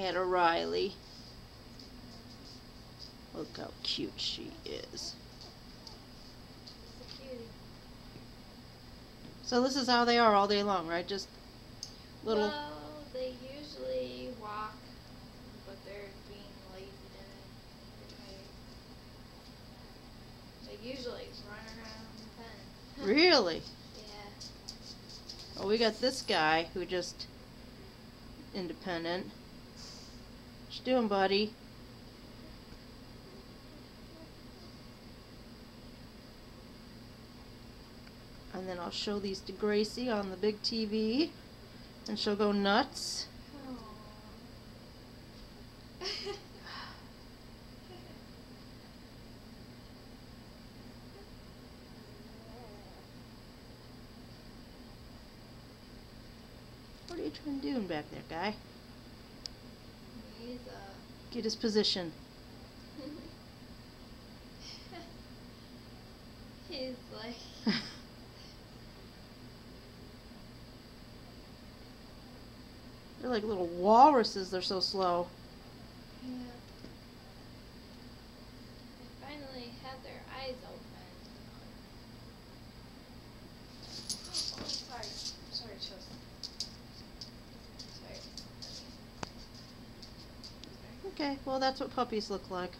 Aunt O'Reilly. Look how cute she is. So this is how they are all day long, right? Just little... Well, they usually walk, but they're being lazy today. They usually run around the pen. Really? Yeah. Well, we got this guy who just... independent. What you doing, buddy? And then I'll show these to Gracie on the big TV, and she'll go nuts. What are you trying to do back there, guy? He's Get his position. He's like... They're like little walruses, they're so slow. Yeah. They finally had their eyes open. Oh, sorry. Sorry, Chelsea. Sorry. Okay, well that's what puppies look like.